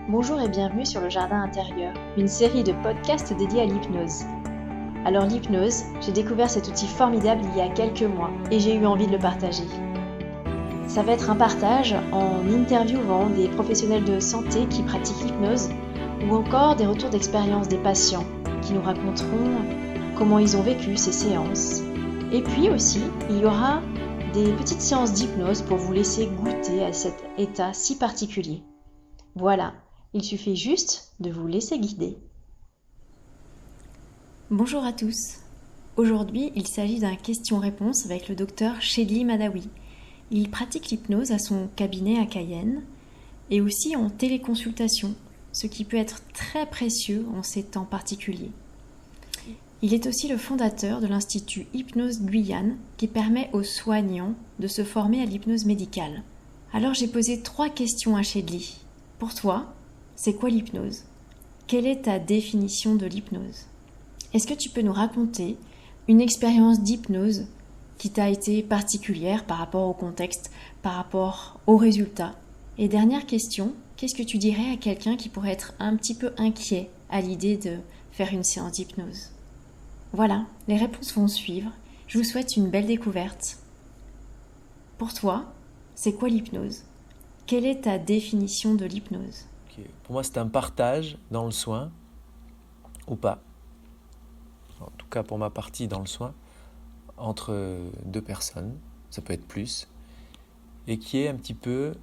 Bonjour et bienvenue sur le Jardin intérieur, une série de podcasts dédiés à l'hypnose. Alors l'hypnose, j'ai découvert cet outil formidable il y a quelques mois et j'ai eu envie de le partager. Ça va être un partage en interviewant des professionnels de santé qui pratiquent l'hypnose ou encore des retours d'expérience des patients qui nous raconteront comment ils ont vécu ces séances. Et puis aussi, il y aura des petites séances d'hypnose pour vous laisser goûter à cet état si particulier. Voilà, il suffit juste de vous laisser guider. Bonjour à tous. Aujourd'hui, il s'agit d'un question-réponse avec le docteur Chedly Madawi. Il pratique l'hypnose à son cabinet à Cayenne et aussi en téléconsultation, ce qui peut être très précieux en ces temps particuliers. Il est aussi le fondateur de l'Institut Hypnose Guyane qui permet aux soignants de se former à l'hypnose médicale. Alors j'ai posé 3 questions à Chedly. Pour toi, c'est quoi l'hypnose ? Quelle est ta définition de l'hypnose ? Est-ce que tu peux nous raconter une expérience d'hypnose qui t'a été particulière par rapport au contexte, par rapport aux résultats ? Et dernière question, qu'est-ce que tu dirais à quelqu'un qui pourrait être un petit peu inquiet à l'idée de faire une séance d'hypnose ? Voilà, les réponses vont suivre. Je vous souhaite une belle découverte. Pour toi, c'est quoi l'hypnose ? Quelle est ta définition de l'hypnose ? Pour moi, c'est un partage dans le soin, ou pas. En tout cas, pour ma partie dans le soin, entre 2 personnes, ça peut être plus, et qui est un petit peu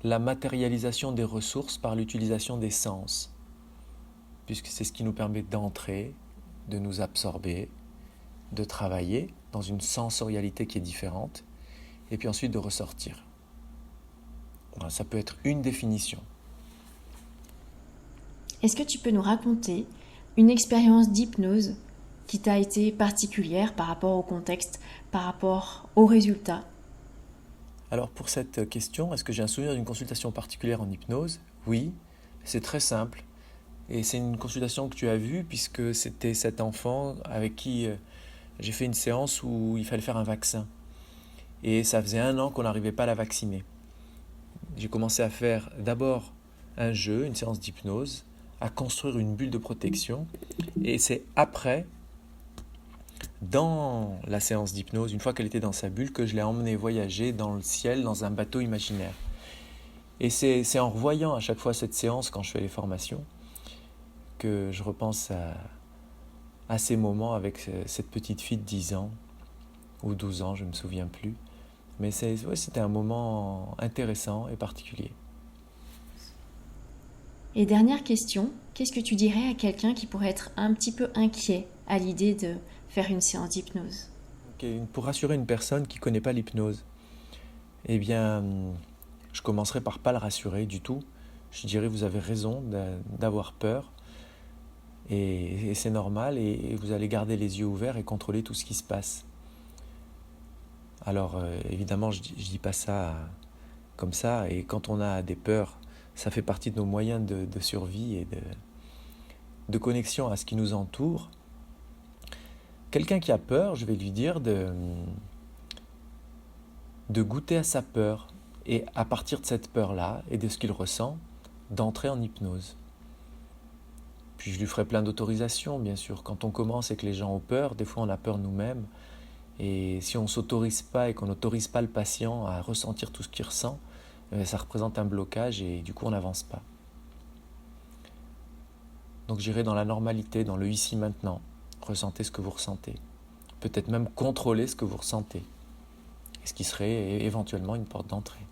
la matérialisation des ressources par l'utilisation des sens, puisque c'est ce qui nous permet d'entrer, de nous absorber, de travailler dans une sensorialité qui est différente, et puis ensuite de ressortir. Voilà, ça peut être une définition. Est-ce que tu peux nous raconter une expérience d'hypnose qui t'a été particulière par rapport au contexte, par rapport aux résultats ? Alors pour cette question, est-ce que j'ai un souvenir d'une consultation particulière en hypnose ? Oui, c'est très simple. Et c'est une consultation que tu as vue puisque c'était cet enfant avec qui j'ai fait une séance où il fallait faire un vaccin. Et ça faisait 1 an qu'on n'arrivait pas à la vacciner. J'ai commencé à faire d'abord un jeu, une séance d'hypnose, à construire une bulle de protection. Et c'est après, dans la séance d'hypnose, une fois qu'elle était dans sa bulle, que je l'ai emmenée voyager dans le ciel, dans un bateau imaginaire. Et c'est en revoyant à chaque fois cette séance, quand je fais les formations, que je repense à ces moments avec cette petite fille de 10 ans, ou 12 ans, je ne me souviens plus. Mais c'était un moment intéressant et particulier. Et dernière question, qu'est-ce que tu dirais à quelqu'un qui pourrait être un petit peu inquiet à l'idée de faire une séance d'hypnose ? Pour rassurer une personne qui ne connaît pas l'hypnose, eh bien, je commencerai par ne pas le rassurer du tout. Je dirais, vous avez raison d'avoir peur, et c'est normal, et vous allez garder les yeux ouverts et contrôler tout ce qui se passe. Alors, évidemment, je dis pas ça comme ça, et quand on a des peurs, ça fait partie de nos moyens de survie et de connexion à ce qui nous entoure. Quelqu'un qui a peur, je vais lui dire de goûter à sa peur, et à partir de cette peur-là et de ce qu'il ressent, d'entrer en hypnose. Puis je lui ferai plein d'autorisations, bien sûr. Quand on commence et que les gens ont peur, des fois on a peur nous-mêmes, et si on ne s'autorise pas et qu'on n'autorise pas le patient à ressentir tout ce qu'il ressent, ça représente un blocage et du coup on n'avance pas. Donc j'irai dans la normalité, dans le ici maintenant. Ressentez ce que vous ressentez. Peut-être même contrôler ce que vous ressentez. Ce qui serait éventuellement une porte d'entrée.